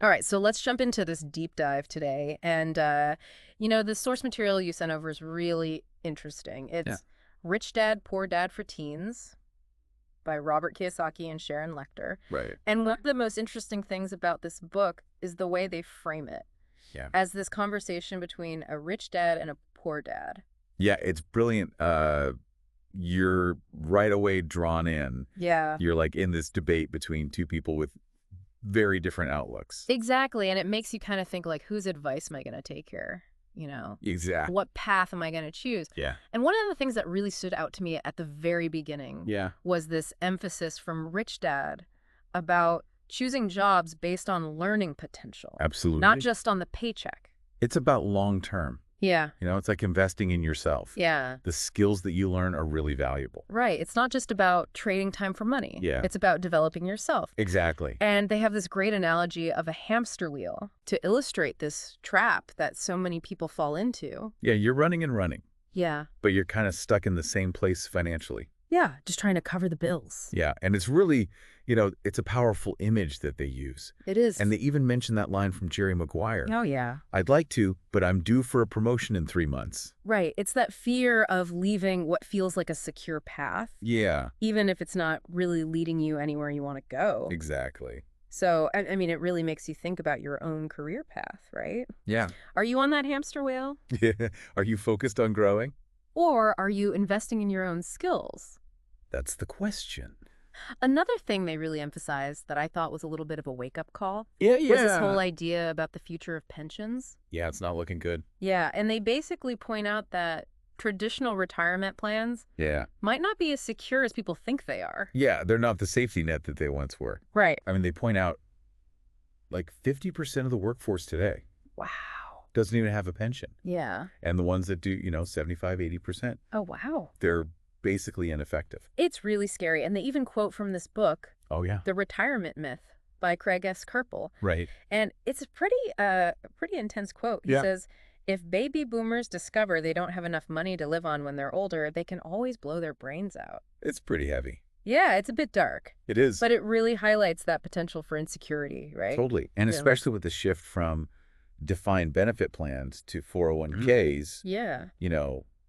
All right, so let's jump into this deep dive today. And, the source material you sent over is really interesting. Yeah. It's Rich Dad, Poor Dad for Teens by Robert Kiyosaki and Sharon Lechter. Right. And one of the most interesting things about this book is the way they frame it Yeah. as this conversation between a rich dad and a poor dad. Yeah, it's brilliant. You're right away drawn in. Yeah. You're like in this debate between two people with very different outlooks. Exactly. And it makes you kind of think, like, whose advice am I going to take here? Exactly. What path am I going to choose? Yeah. And one of the things that really stood out to me at the very beginning Yeah. was this emphasis from Rich Dad about choosing jobs based on learning potential, Absolutely. not just on the paycheck. It's about long term. Yeah. It's like investing in yourself. Yeah. The skills that you learn are really valuable. Right. It's not just about trading time for money. Yeah. It's about developing yourself. Exactly. And they have this great analogy of a hamster wheel to illustrate this trap that so many people fall into. Yeah, you're running and running, Yeah. but you're kind of stuck in the same place financially. Yeah. Just trying to cover the bills. Yeah, and it's really, it's a powerful image that they use. It is. And they even mention that line from Jerry Maguire. Oh, yeah. I'd like to, but I'm due for a promotion in 3 months. Right. It's that fear of leaving what feels like a secure path, Yeah, even if it's not really leading you anywhere you want to go. exactly. So, I mean, it really makes you think about your own career path, right? Yeah. Are you on that hamster wheel? Yeah. Are you focused on growing? Or are you investing in your own skills? That's the question. Another thing they really emphasized that I thought was a little bit of a wake-up call Yeah, was this whole idea about the future of pensions. Yeah, it's not looking good. Yeah, and they basically point out that traditional retirement plans Yeah. might not be as secure as people think they are. Yeah, they're not the safety net that they once were. Right. I mean, they point out like 50% of the workforce today Wow. doesn't even have a pension. Yeah. And the ones that do, 75, 80%, Oh, wow. they're basically ineffective. It's really scary. And they even quote from this book, Oh, yeah. The Retirement Myth by Craig S. Kerpel. Right. And it's a pretty intense quote. He Yeah. says, if baby boomers discover they don't have enough money to live on when they're older, they can always blow their brains out. It's pretty heavy. Yeah, it's a bit dark, It is. but it really highlights that potential for insecurity, right? Totally. And Yeah. especially with the shift from defined benefit plans to 401ks, Yeah,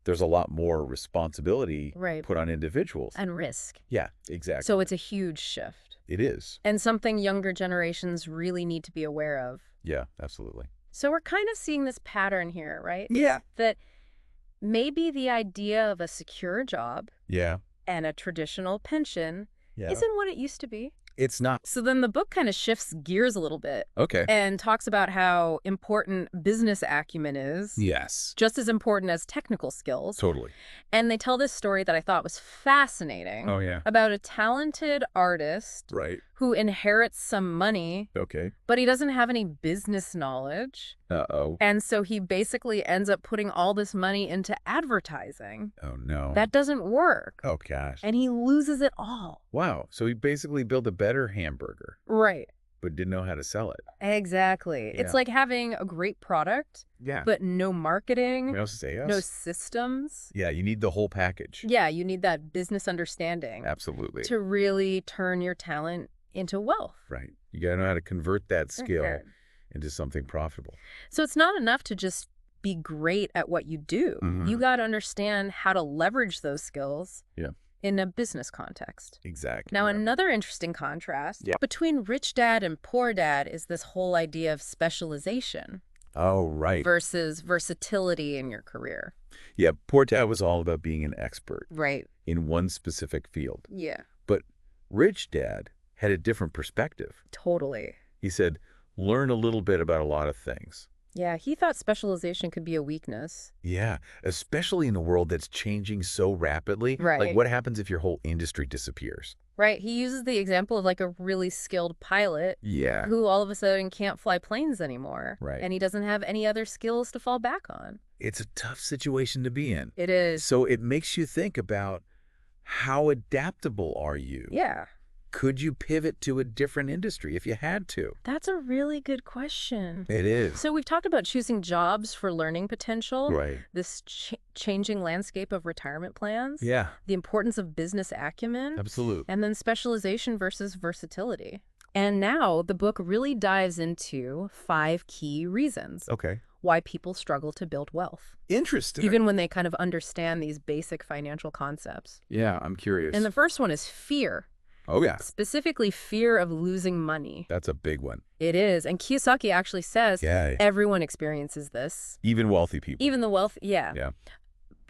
there's a lot more responsibility right. put on individuals. And risk. Yeah, exactly. So it's a huge shift. It is. And something younger generations really need to be aware of. Yeah, absolutely. So we're kind of seeing this pattern here, right? Yeah. That maybe the idea of a secure job Yeah. and a traditional pension Yeah. isn't what it used to be. It's not. So then the book kind of shifts gears a little bit Okay. and talks about how important business acumen is, Yes. just as important as technical skills. Totally. And they tell this story that I thought was fascinating Oh, yeah. about a talented artist Right. who inherits some money, Okay. but he doesn't have any business knowledge. Uh-oh. And so he basically ends up putting all this money into advertising. Oh, no. That doesn't work. Oh, gosh. And he loses it all. Wow. So he basically built a better hamburger, Right. but didn't know how to sell it. Exactly. Yeah. It's like having a great product, Yeah. but no marketing, No sales. no systems. Yeah, you need the whole package. Yeah, you need that business understanding Absolutely. to really turn your talent into wealth. Right. You got to know how to convert that For skill sure. into something profitable. So it's not enough to just be great at what you do. Mhm. You got to understand how to leverage those skills Yeah. in a business context. Exactly. Now, another interesting contrast Yeah. between rich dad and poor dad is this whole idea of specialization Oh, right. versus versatility in your career. Yeah, Poor Dad was all about being an expert Right. in one specific field. Yeah, But Rich Dad had a different perspective. totally. He said, learn a little bit about a lot of things. Yeah, he thought specialization could be a weakness. Yeah, especially in a world that's changing so rapidly. Right. Like, what happens if your whole industry disappears? Right. He uses the example of like a really skilled pilot Yeah. who all of a sudden can't fly planes anymore. Right. And he doesn't have any other skills to fall back on. It's a tough situation to be in. It is. So it makes you think about how adaptable are you? Yeah. Could you pivot to a different industry if you had to? That's a really good question. It is. So we've talked about choosing jobs for learning potential, Right. this changing landscape of retirement plans, Yeah, the importance of business acumen, absolutely. and then specialization versus versatility. And now the book really dives into 5 key reasons Okay. why people struggle to build wealth, Interesting. even when they kind of understand these basic financial concepts. Yeah, I'm curious. And the first one is fear, Oh, yeah. specifically fear of losing money. That's a big one. It is. And Kiyosaki actually says Yeah. everyone experiences this. Even wealthy people. Even the wealth, yeah. Yeah.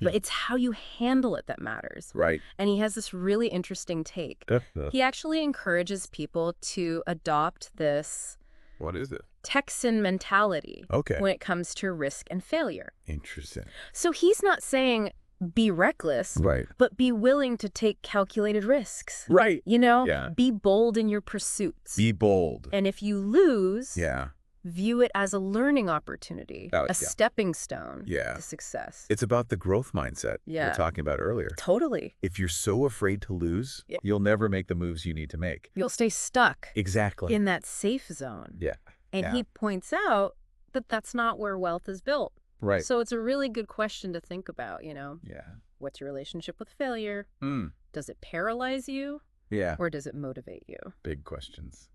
But it's how you handle it that matters. Right. And he has this really interesting take. He actually encourages people to adopt this What is it? Texan mentality Okay. when it comes to risk and failure. Interesting. So he's not saying be reckless, Right. but be willing to take calculated risks. Right. You know, Yeah. be bold in your pursuits. Be bold. And if you lose, Yeah. view it as a learning opportunity, Oh, a yeah. stepping stone Yeah. to success. It's about the growth mindset we Yeah. were talking about earlier. Totally. If you're so afraid to lose, Yeah. you'll never make the moves you need to make. You'll stay stuck Exactly. in that safe zone. Yeah. And Yeah. he points out that that's not where wealth is built. Right. So it's a really good question to think about, you know. Yeah. What's your relationship with failure? Mm. Does it paralyze you Yeah. or does it motivate you? Big questions.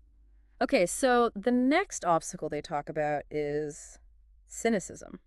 Okay, so the next obstacle they talk about is cynicism.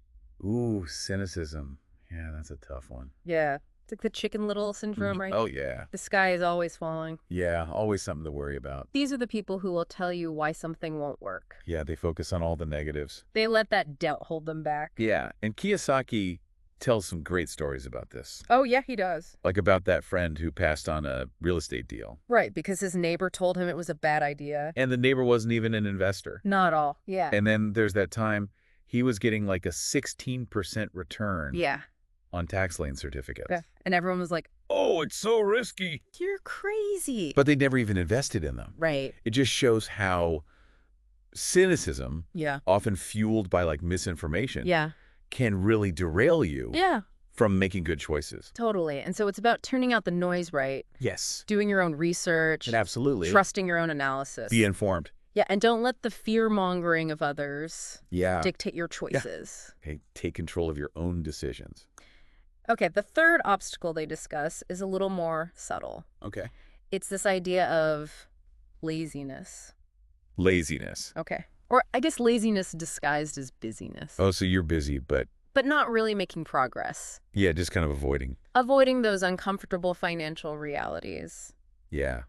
Ooh, cynicism. Yeah, that's a tough one. Yeah, it's like the Chicken Little syndrome, right? Oh, yeah. The sky is always falling. Yeah, always something to worry about. These are the people who will tell you why something won't work. Yeah, they focus on all the negatives. They let that doubt hold them back. Yeah, and Kiyosaki tells some great stories about this. Oh, yeah, he does. Like about that friend who passed on a real estate deal. Right, because his neighbor told him it was a bad idea. And the neighbor wasn't even an investor. Not all. Yeah. And then there's that time he was getting like a 16% return Yeah. on tax lien certificates. Yeah. And everyone was like, Oh, it's so risky. you're crazy. But they never even invested in them. Right. It just shows how cynicism, Yeah. often fueled by like misinformation, Yeah. can really derail you Yeah. from making good choices. Totally. And so it's about turning out the noise right, Yes. doing your own research, And absolutely. trusting your own analysis. Be informed. Yeah, and don't let the fear-mongering of others Yeah. dictate your choices. Okay. Take control of your own decisions. Okay, the third obstacle they discuss is a little more subtle. Okay. It's this idea of laziness. Laziness. Okay. Or I guess laziness disguised as busyness, Oh, so you're busy, but but not really making progress. yeah, just kind of avoiding. Avoiding those uncomfortable financial realities. Yeah.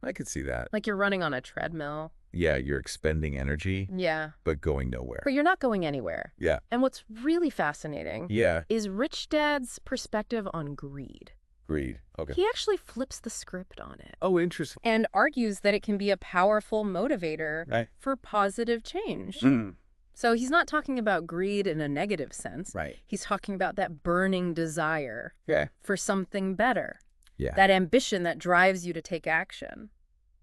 I could see that. Like you're running on a treadmill. Yeah, you're expending energy, Yeah. but going nowhere. But you're not going anywhere. Yeah. And what's really fascinating Yeah. is Rich Dad's perspective on greed. Greed. Okay. He actually flips the script on it Oh, interesting. and argues that it can be a powerful motivator Right. for positive change. Mm. So he's not talking about greed in a negative sense. Right. He's talking about that burning desire Okay. for something better, Yeah. that ambition that drives you to take action.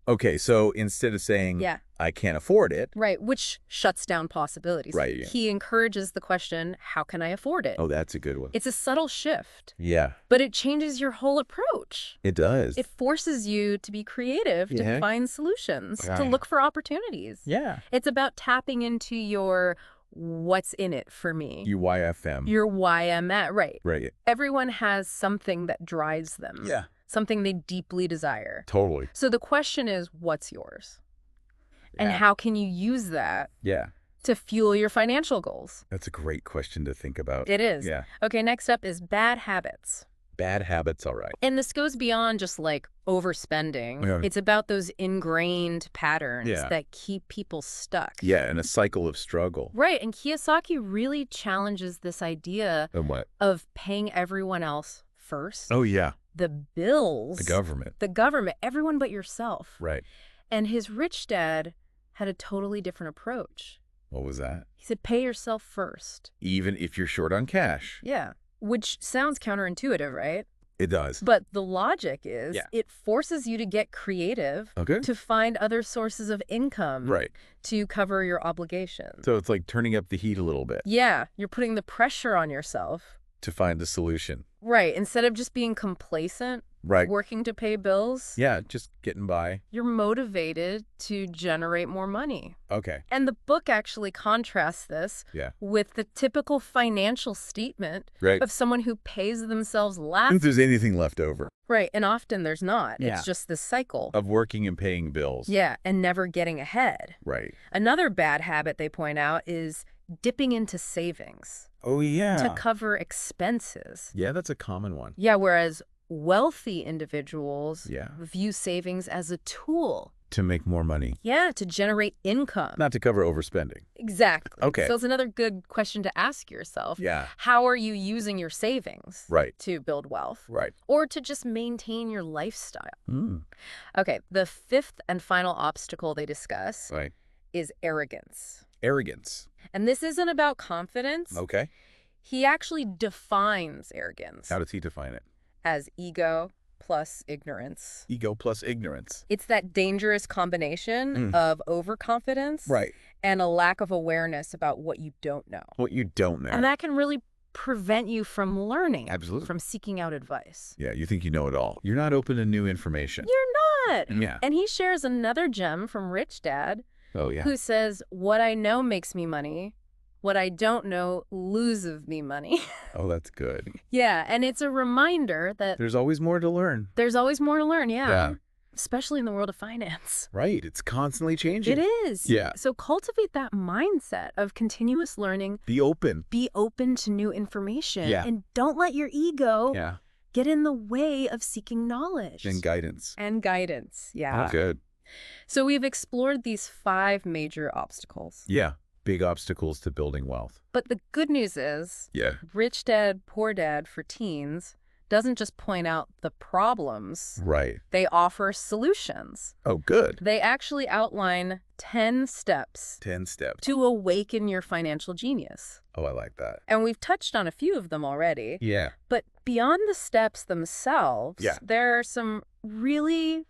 Okay, so instead of saying, Yeah. I can't afford it. Right, which shuts down possibilities. Right, yeah. He encourages the question, how can I afford it? Oh, that's a good one. It's a subtle shift, Yeah, but it changes your whole approach. it does. It forces you to be creative, Yeah. to find solutions, to Right. look for opportunities. Yeah. It's about tapping into your what's in it for me, UYFM. your why I'm at. Right. Right. Everyone has something that drives them, Yeah. something they deeply desire. Totally. So the question is, what's yours? And Yeah. how can you use that Yeah. to fuel your financial goals? That's a great question to think about. It is. Yeah. Okay, next up is bad habits. Bad habits, all right. And this goes beyond just like overspending. Yeah. It's about those ingrained patterns Yeah. that keep people stuck. Yeah, and a cycle of struggle. Right. And Kiyosaki really challenges this idea And what? of paying everyone else first. Oh, yeah. The bills. The government. The government, everyone but yourself. Right. And his rich dad had a totally different approach. What was that? He said, pay yourself first. Even if you're short on cash. Yeah. Which sounds counterintuitive, right? It does. But the logic is Yeah. it forces you to get creative, Okay. to find other sources of income, Right. to cover your obligations. So it's like turning up the heat a little bit Yeah, you're putting the pressure on yourself. to find the solution. Right. Instead of just being complacent, Right. working to pay bills. Yeah, just getting by. You're motivated to generate more money. Okay. And the book actually contrasts this Yeah. with the typical financial statement Right. of someone who pays themselves If last. there's anything left over. Right, and often there's not. Yeah. It's just this cycle. Of working and paying bills. Yeah, and never getting ahead. Right. Another bad habit they point out is dipping into savings Oh, yeah. to cover expenses. Yeah, that's a common one. Yeah, whereas wealthy individuals Yeah. view savings as a tool. To make more money. Yeah, to generate income. Not to cover overspending. Exactly. Okay. So it's another good question to ask yourself. Yeah. How are you using your savings Right. to build wealth Right. or to just maintain your lifestyle? Mm. Okay, the fifth and final obstacle they discuss Right. is arrogance. Arrogance. And this isn't about confidence. Okay. He actually defines arrogance How does he define it? as ego plus ignorance. Ego plus ignorance. It's that dangerous combination of overconfidence Right. and a lack of awareness about what you don't know. What you don't know. And that can really prevent you from learning, Absolutely. from seeking out advice. Yeah, you think you know it all. You're not open to new information. You're not. Yeah. And he shares another gem from Rich Dad, Oh, yeah. who says, what I know makes me money. What I don't know loses me money. Oh, that's good. Yeah, and it's a reminder that There's always more to learn. there's always more to learn, Yeah. especially in the world of finance. Right. It's constantly changing. It is. Yeah. So cultivate that mindset of continuous learning. Be open. Be open to new information. Yeah. And don't let your ego Yeah. get in the way of seeking knowledge. And guidance. And guidance, yeah. Oh, good. So we've explored these 5 major obstacles. Yeah. Big obstacles to building wealth. But the good news is, Yeah. Rich Dad, Poor Dad for teens doesn't just point out the problems, Right. they offer solutions. Oh, good. They actually outline 10 steps 10 steps. to awaken your financial genius. Oh, I like that. And we've touched on a few of them already. Yeah. But beyond the steps themselves, Yeah. there are some really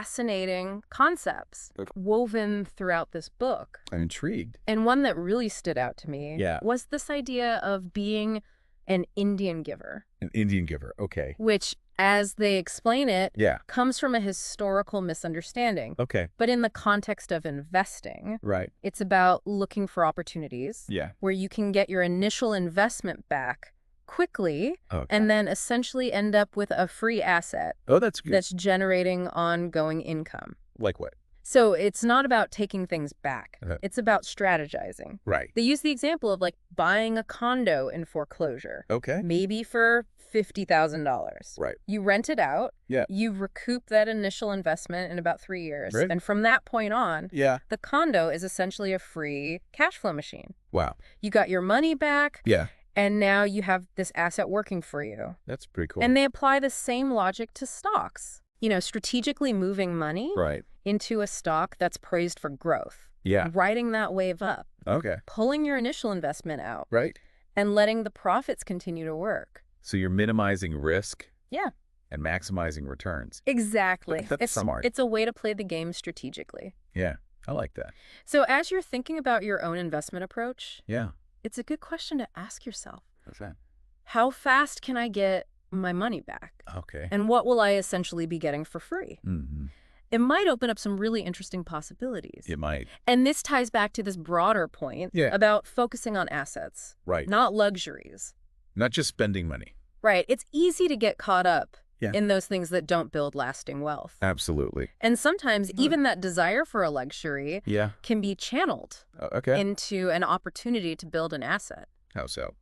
fascinating concepts Okay. woven throughout this book. I'm intrigued. And one that really stood out to me Yeah. was this idea of being an Indian giver, An Indian giver. Okay. which, as they explain it, Yeah. comes from a historical misunderstanding. Okay. But in the context of investing, Right. it's about looking for opportunities Yeah. where you can get your initial investment back quickly Okay. and then essentially end up with a free asset Oh, that's good. that's generating ongoing income. Like what? So it's not about taking things back. Okay. It's about strategizing. Right. They use the example of like buying a condo in foreclosure, Okay. maybe for $50,000. Right. You rent it out. Yeah. You recoup that initial investment in about 3 years. Right. And from that point on, Yeah. the condo is essentially a free cash flow machine. Wow. You got your money back, Yeah. and now you have this asset working for you. That's pretty cool. And they apply the same logic to stocks. You know, strategically moving money Right. into a stock that's praised for growth. Yeah. Riding that wave up, Okay. pulling your initial investment out, Right. and letting the profits continue to work. So you're minimizing risk. Yeah. And maximizing returns. Exactly. That's smart. It's a way to play the game strategically. Yeah. I like that. So as you're thinking about your own investment approach, Yeah. it's a good question to ask yourself. What's that? How fast can I get my money back? Okay. And what will I essentially be getting for free? Mm-hmm. It might open up some really interesting possibilities. It might. And this ties back to this broader point Yeah. about focusing on assets, Right. not luxuries. Not just spending money. Right. It's easy to get caught up Yeah. in those things that don't build lasting wealth. Absolutely. And sometimes even that desire for a luxury Yeah. can be channeled Okay. into an opportunity to build an asset. How so?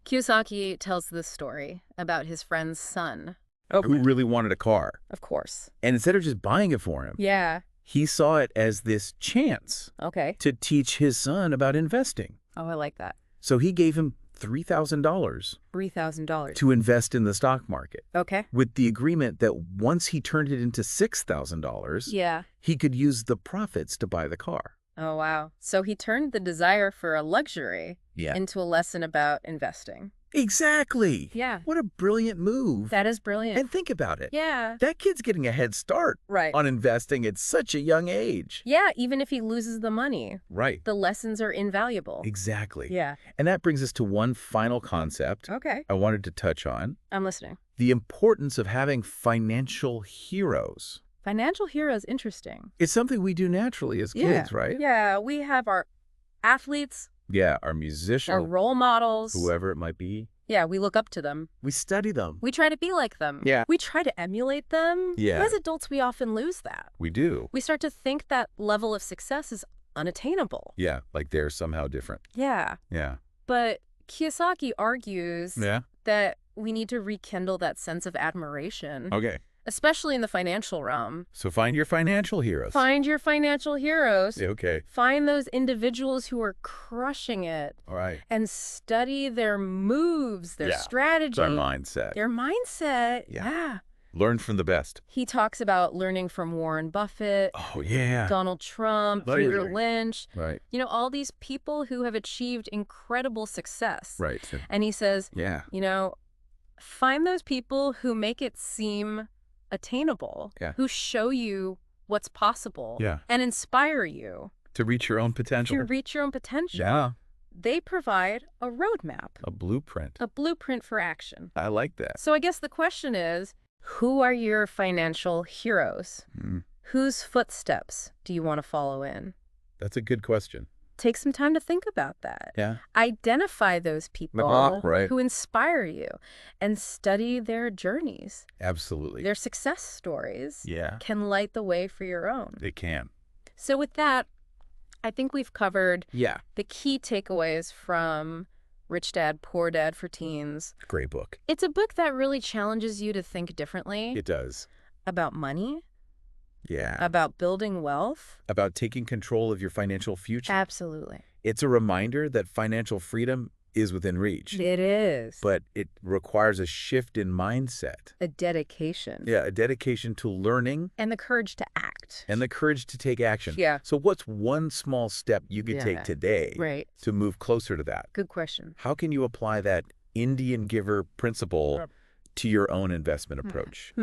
Kiyosaki tells this story about his friend's son. Who really wanted a car. Of course. And instead of just buying it for him, Yeah. he saw it as this chance Okay. to teach his son about investing. Oh, I like that. So he gave him $3,000 $3,000. to invest in the stock market Okay. with the agreement that once he turned it into $6,000, Yeah. he could use the profits to buy the car. Oh, wow. So he turned the desire for a luxury Yeah. into a lesson about investing. Exactly. Yeah. What a brilliant move. That is brilliant. And think about it. Yeah. That kid's getting a head start Right. on investing at such a young age. Yeah, even if he loses the money, Right. the lessons are invaluable. Exactly. Yeah. And that brings us to one final concept Okay. I wanted to touch on. I'm listening. the importance of having financial heroes. Financial heroes, interesting. It's something we do naturally as Yeah. kids, right? Yeah, we have our athletes, Yeah, our our musician, role models. whoever it might be. Yeah, we look up to them. We study them. We try to be like them. Yeah. We try to emulate them. Yeah. But as adults, we often lose that. We do. We start to think that level of success is unattainable. Yeah, like they're somehow different. Yeah. Yeah. But Kiyosaki argues Yeah. that we need to rekindle that sense of admiration, Okay. especially in the financial realm. So find your financial heroes. Find your financial heroes. Yeah, okay. Find those individuals who are crushing it All right. and study their moves, their Yeah. strategy, It's our mindset. their mindset. Yeah. Yeah. Learn from the best. He talks about learning from Warren Buffett, Oh, yeah. Donald Trump, Right. Peter Lynch, Right. you know, all these people who have achieved incredible success. Right. And he says, Yeah. you know, find those people who make it seem attainable, Yeah. who show you what's possible Yeah. and inspire you To reach your own potential. to reach your own potential. Yeah. They provide a roadmap, A blueprint. a blueprint for action. I like that. So I guess the question is, who are your financial heroes? Mm, Whose footsteps do you want to follow in? that's a good question. Take some time to think about that. Yeah. Identify those people Right. who inspire you and study their journeys. Absolutely. Their success stories Yeah. can light the way for your own. They can. So with that, I think we've covered Yeah. the key takeaways from Rich Dad, Poor Dad for Teens. Great book. It's a book that really challenges you to think differently It does. about money, Yeah. about building wealth. About taking control of your financial future. Absolutely. It's a reminder that financial freedom is within reach, It is. but it requires a shift in mindset. A dedication. Yeah, a dedication to learning And the courage to act. and the courage to take action. Yeah. So what's one small step you could take Yeah. today Right. to move closer to that? Good question. How can you apply that Indian giver principle to your own investment approach?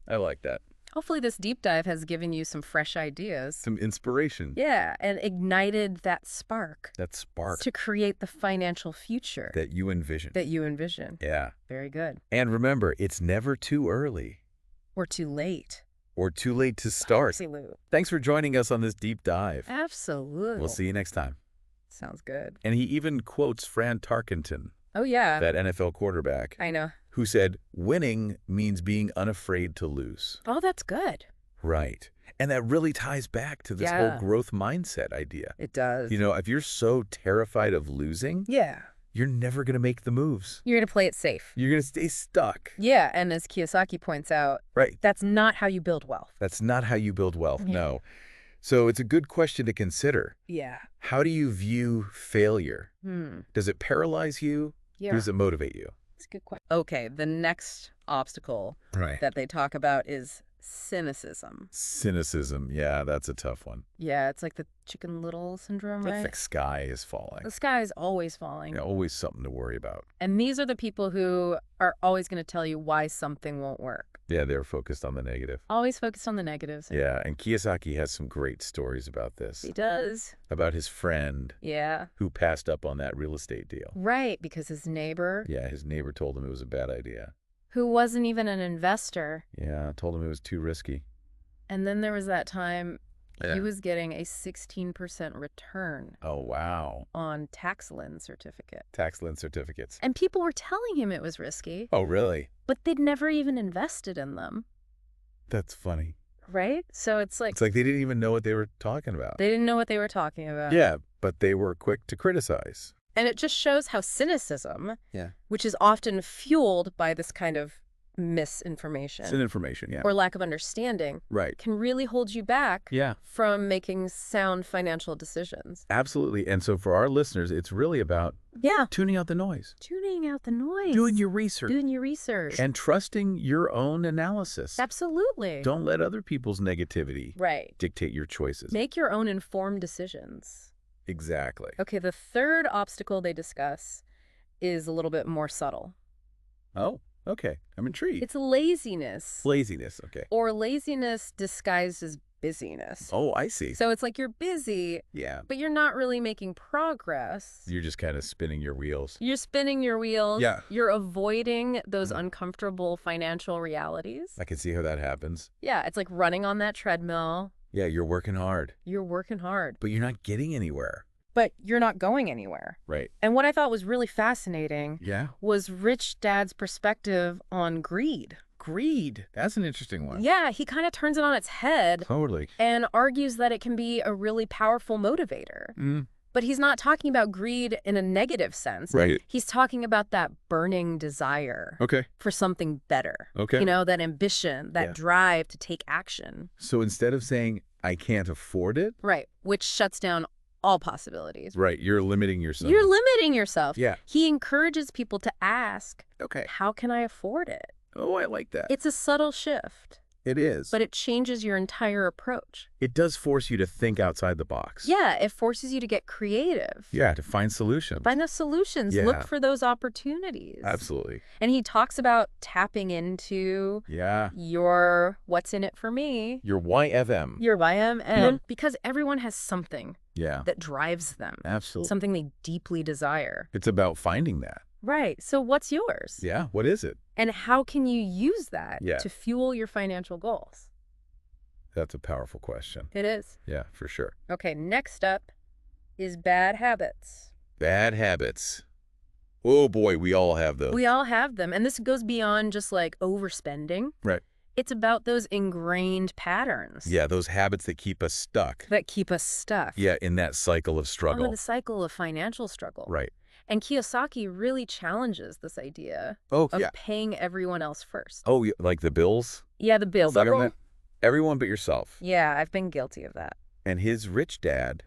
I like that. Hopefully this deep dive has given you some fresh ideas. Some inspiration. Yeah, and ignited that spark That spark to create the financial future that you envision. that you envision. Yeah. Very good. And remember, it's never too early Or too late. or too late to start. Absolutely. Thanks for joining us on this deep dive. Absolutely. We'll see you next time. Sounds good. And he even quotes Fran Tarkenton, Oh, yeah. that NFL quarterback, I know. who said, winning means being unafraid to lose. Oh, that's good. Right. And that really ties back to this Yeah. whole growth mindset idea. It does. You know, if you're so terrified of losing, Yeah. you're never going to make the moves. You're going to play it safe. You're going to stay stuck. Yeah, and as Kiyosaki points out, Right. that's not how you build wealth. That's not how you build wealth. Yeah. No. So it's a good question to consider. Yeah. How do you view failure? Does it paralyze you? Yeah. Or does it motivate you? It's a good question. Okay, the next obstacle Right. that they talk about is cynicism. Cynicism. Yeah, that's a tough one. Yeah, it's like the Chicken Little syndrome, It's right? like sky is falling. The sky is always falling. Yeah, always something to worry about. And these are the people who are always going to tell you why something won't work. Yeah, they're focused on the negative. Always focused on the negatives. Yeah, and Kiyosaki has some great stories about this. He does. About his friend Yeah. who passed up on that real estate deal. Right, because his neighbor, Yeah, his neighbor told him it was a bad idea. who wasn't even an investor, Yeah, told him it was too risky. and then there was that time Yeah. he was getting a 16% return Oh, wow. on tax lien certificate. Tax lien certificates. And people were telling him it was risky, Oh, really? but they'd never even invested in them, That's funny. right? So it's like It's like they didn't even know what they were talking about. they didn't know what they were talking about. Yeah, but they were quick to criticize. And it just shows how cynicism, Yeah. which is often fueled by this kind of misinformation It's an information, yeah. or lack of understanding, Right. can really hold you back Yeah. from making sound financial decisions. Absolutely. And so for our listeners, it's really about Yeah. tuning out the noise, Tuning out the noise. doing your research, Doing your research. and trusting your own analysis. Absolutely. Don't let other people's negativity Right. dictate your choices. Make your own informed decisions. Exactly. Okay, the third obstacle they discuss is a little bit more subtle. Oh, okay. I'm intrigued. It's laziness. Laziness. Okay. Or laziness disguised as busyness. Oh, I see. So it's like you're busy, Yeah. but you're not really making progress. You're just kind of spinning your wheels. You're spinning your wheels. Yeah. You're avoiding those uncomfortable financial realities. I can see how that happens. Yeah, it's like running on that treadmill. Yeah, you're working hard, You're working hard, but you're not getting anywhere. but you're not going anywhere. Right. And what I thought was really fascinating Yeah. was Rich Dad's perspective on greed. Greed. That's an interesting one. Yeah, he kind of turns it on its head Totally. and argues that it can be a really powerful motivator. Mm. But he's not talking about greed in a negative sense. Right. He's talking about that burning desire Okay. for something better. Okay. You know, that ambition, that Yeah. drive to take action. So instead of saying, I can't afford it, Right, which shuts down all possibilities. right, you're limiting yourself. You're limiting yourself. Yeah. He encourages people to ask, Okay. how can I afford it? Oh, I like that. It's a subtle shift, It is. but it changes your entire approach. It does force you to think outside the box. Yeah, it forces you to get creative. Yeah, to find solutions. Find the solutions. Yeah. Look for those opportunities. Absolutely. And he talks about tapping into Yeah. your what's in it for me, Your YFM. your YMN, because everyone has something Yeah. that drives them, Absolutely. something they deeply desire. It's about finding that. Right. So what's yours? Yeah. What is it? And how can you use that Yeah. to fuel your financial goals? That's a powerful question. It is. Yeah, for sure. Okay, next up is bad habits. Bad habits. Oh, boy, we all have those. We all have them. And this goes beyond just like overspending. Right. It's about those ingrained patterns. Yeah, those habits that keep us stuck. That keep us stuck. Yeah, in that cycle of struggle. Oh, the cycle of financial struggle. Right. And Kiyosaki really challenges this idea Oh, of yeah. paying everyone else first. Oh, like the bills? Yeah, the bill. Stuck on that? Everyone but yourself. Yeah, I've been guilty of that. And his rich dad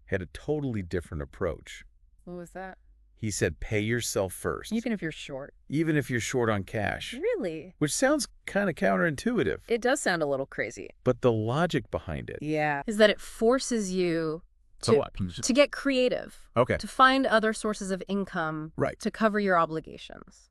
had a totally different approach. What was that? He said, pay yourself first. Even if you're short. Even if you're short on cash. Really? Which sounds kind of counterintuitive. It does sound a little crazy. But the logic behind it. Yeah. Is that it forces you to get creative. Okay. To find other sources of income. Right. To cover your obligations.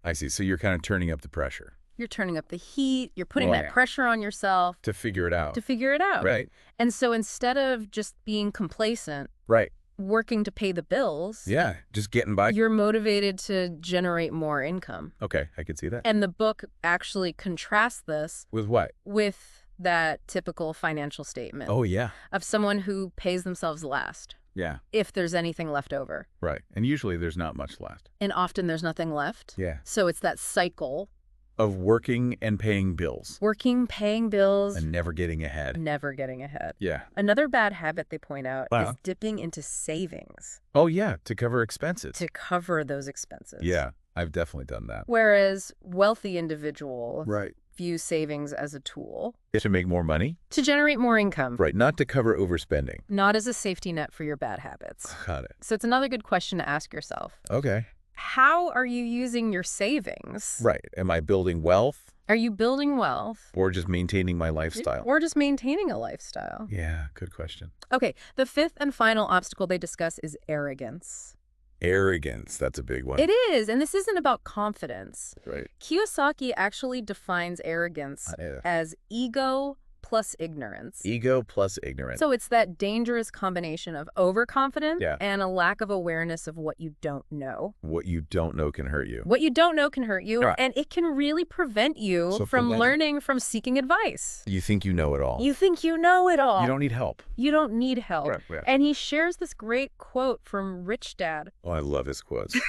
I see. So you're kind of turning up the pressure. You're turning up the heat. You're putting Right. that pressure on yourself. To figure it out. To figure it out. Right. And so instead of just being complacent, Right. working to pay the bills, Yeah. Just getting by. you're motivated to generate more income. Okay. I can see that. And the book actually contrasts this With what? with that typical financial statement Oh, yeah. of someone who pays themselves last, Yeah. if there's anything left over. Right. And usually there's not much left. And often there's nothing left. Yeah. So it's that cycle, Of working and paying bills. working, paying bills, And never getting ahead. never getting ahead. Yeah. Another bad habit they point out Wow. is dipping into savings Oh, yeah. To cover expenses. to cover those expenses. Yeah. I've definitely done that. Whereas wealthy individuals Right. view savings as a tool To make more money? to generate more income, Right. Not to cover overspending. not as a safety net for your bad habits. Got it. So it's another good question to ask yourself. Okay. How are you using your savings? Right. Am I building wealth Are you building wealth? or just maintaining my lifestyle? Or just maintaining a lifestyle? Yeah. Good question. Okay, the fifth and final obstacle they discuss is arrogance. Arrogance. That's a big one. It is, and this isn't about confidence. Right. Kiyosaki actually defines arrogance as ego plus ignorance. Ego plus ignorance. So it's that dangerous combination of overconfidence Yeah. and a lack of awareness of what you don't know. What you don't know can hurt you. What you don't know can hurt you, Right. and it can really prevent you So from prevent- learning, from seeking advice. You think you know it all. You think you know it all. You don't need help. You don't need help. Right, yeah. And he shares this great quote from Rich Dad, Oh, I love his quotes.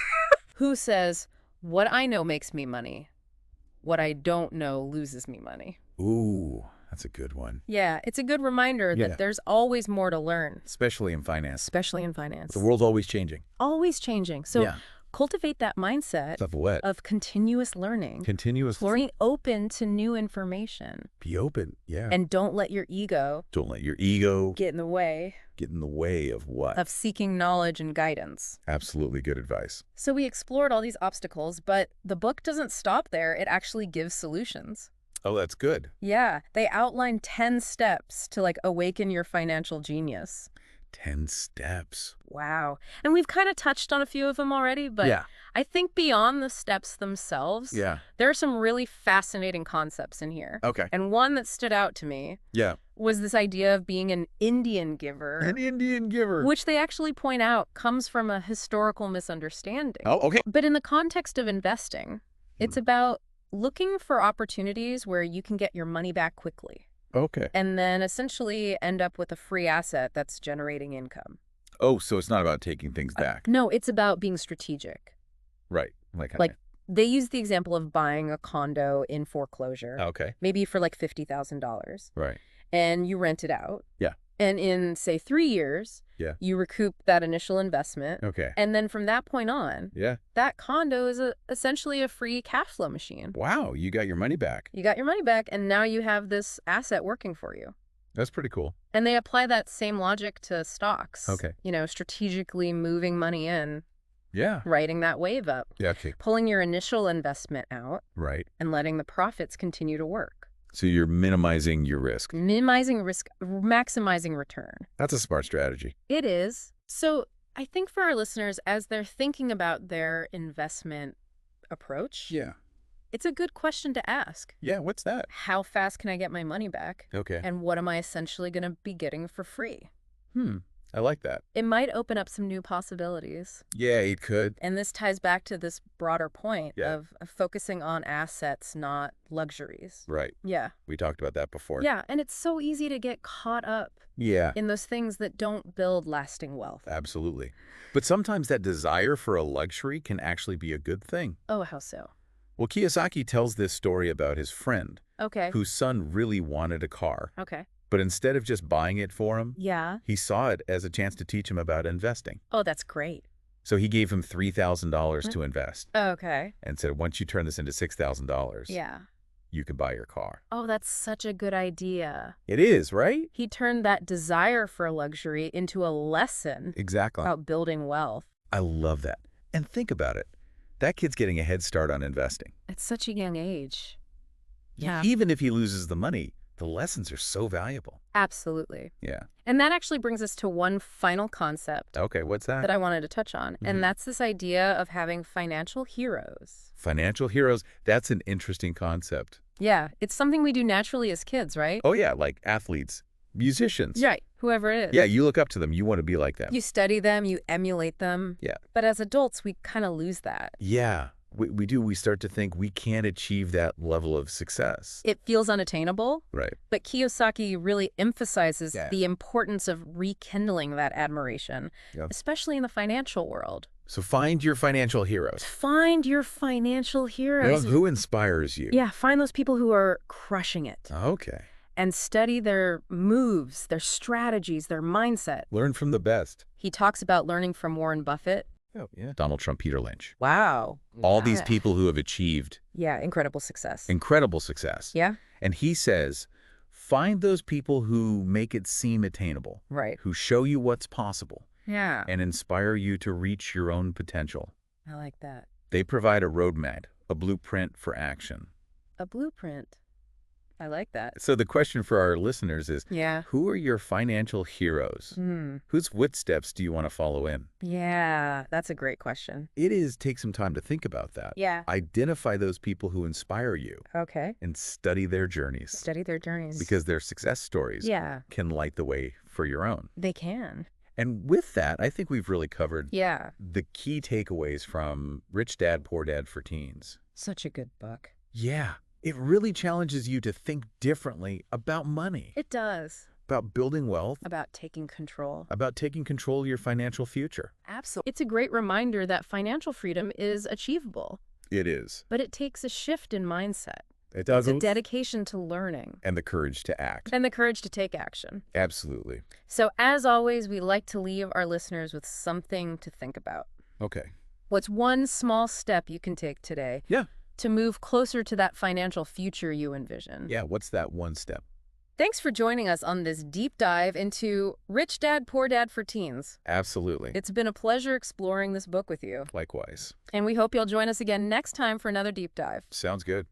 who says, "What I know makes me money. What I don't know loses me money." Ooh, that's a good one. Yeah, it's a good reminder Yeah. that there's always more to learn, Especially in finance. especially in finance. The world's always changing. Always changing. So Yeah. cultivate that mindset Stuff what? of continuous learning. Continuous. Being open to new information. Be open. Yeah. And don't let your ego Don't let your ego get in the way get in the way of what? of seeking knowledge and guidance. Absolutely good advice. So we explored all these obstacles, but the book doesn't stop there. It actually gives solutions. Oh, that's good. Yeah, they outline 10 steps to like awaken your financial genius. 10 steps. Wow. And we've kind of touched on a few of them already, but Yeah. I think beyond the steps themselves, Yeah. there are some really fascinating concepts in here. Okay. And one that stood out to me Yeah. was this idea of being an Indian giver, An Indian giver. which they actually point out comes from a historical misunderstanding. Oh, okay. But in the context of investing, it's about looking for opportunities where you can get your money back quickly Okay. and then essentially end up with a free asset that's generating income. Oh, so it's not about taking things back. No, it's about being strategic. Right. Like they use the example of buying a condo in foreclosure, okay. maybe for like $50,000, Right. and you rent it out. Yeah. And in, say, 3 years, Yeah. you recoup that initial investment. Okay. And then from that point on, Yeah. that condo is essentially a free cash flow machine. Wow, you got your money back. You got your money back, and now you have this asset working for you. That's pretty cool. And they apply that same logic to stocks. Okay. You know, strategically moving money in, Yeah. riding that wave up, Yeah, okay. pulling your initial investment out, Right. and letting the profits continue to work. So you're minimizing your risk. Minimizing risk, maximizing return. That's a smart strategy. It is. So I think for our listeners, as they're thinking about their investment approach, Yeah. it's a good question to ask. Yeah, what's that? How fast can I get my money back? Okay. And what am I essentially going to be getting for free? I like that. It might open up some new possibilities. Yeah, it could. And this ties back to this broader point Yeah. of focusing on assets, not luxuries. Right. Yeah. We talked about that before. Yeah. And it's so easy to get caught up Yeah, in those things that don't build lasting wealth. absolutely. But sometimes that desire for a luxury can actually be a good thing. Oh, how so? Well, Kiyosaki tells this story about his friend Okay. whose son really wanted a car. Okay. But instead of just buying it for him, Yeah. he saw it as a chance to teach him about investing. Oh, that's great. So he gave him $3,000 to invest Okay. and said, once you turn this into $6,000, Yeah. you can buy your car. Oh, that's such a good idea. It is, right? He turned that desire for luxury into a lesson Exactly. about building wealth. I love that. And think about it. That kid's getting a head start on investing. At such a young age. Yeah. Even if he loses the money, the lessons are so valuable. Absolutely. Yeah. And that actually brings us to one final concept Okay, what's that? that I wanted to touch on. Mhm. And that's this idea of having financial heroes. Financial heroes, that's an interesting concept. Yeah. It's something we do naturally as kids, right? Oh, yeah, like athletes, musicians. Right. Whoever it is. Yeah, you look up to them. You want to be like them. You study them, you emulate them. Yeah. But as adults, we kind of lose that. Yeah, we do. We start to think we can't achieve that level of success. It feels unattainable. Right. But Kiyosaki really emphasizes Yeah. the importance of rekindling that admiration, Yep. especially in the financial world. So find your financial heroes. Find your financial heroes. Who inspires you? Yeah, find those people who are crushing it Okay. and study their moves, their strategies, their mindset. Learn from the best. He talks about learning from Warren Buffett. Oh, yeah. Donald Trump, Peter Lynch. Wow. All these Yeah. people who have achieved Yeah, incredible success. incredible success. Yeah, And he says, find those people who make it seem attainable, right. who show you what's possible, Yeah, and inspire you to reach your own potential. I like that. They provide a roadmap, a blueprint for action. A blueprint. I like that. So the question for our listeners is, Yeah. who are your financial heroes? Hmm. Whose footsteps do you want to follow in? Yeah, that's a great question. Take some time to think about that. Yeah. Identify those people who inspire you Okay. and study their journeys Study their journeys. because their success stories Yeah, can light the way for your own. they can. And with that, I think we've really covered Yeah. the key takeaways from Rich Dad, Poor Dad for Teens. Such a good book. Yeah, it really challenges you to think differently about money, It does. about building wealth, About taking control. about taking control of your financial future. Absolutely. It's a great reminder that financial freedom is achievable, It is. but it takes a shift in mindset. It does. It's a dedication to learning And the courage to act. and the courage to take action. Absolutely. So as always, we like to leave our listeners with something to think about. Okay. What's one small step you can take today Yeah. to move closer to that financial future you envision? Yeah, what's that one step? Thanks for joining us on this deep dive into Rich Dad, Poor Dad for Teens. Absolutely. It's been a pleasure exploring this book with you, Likewise. and we hope you'll join us again next time for another deep dive. Sounds good.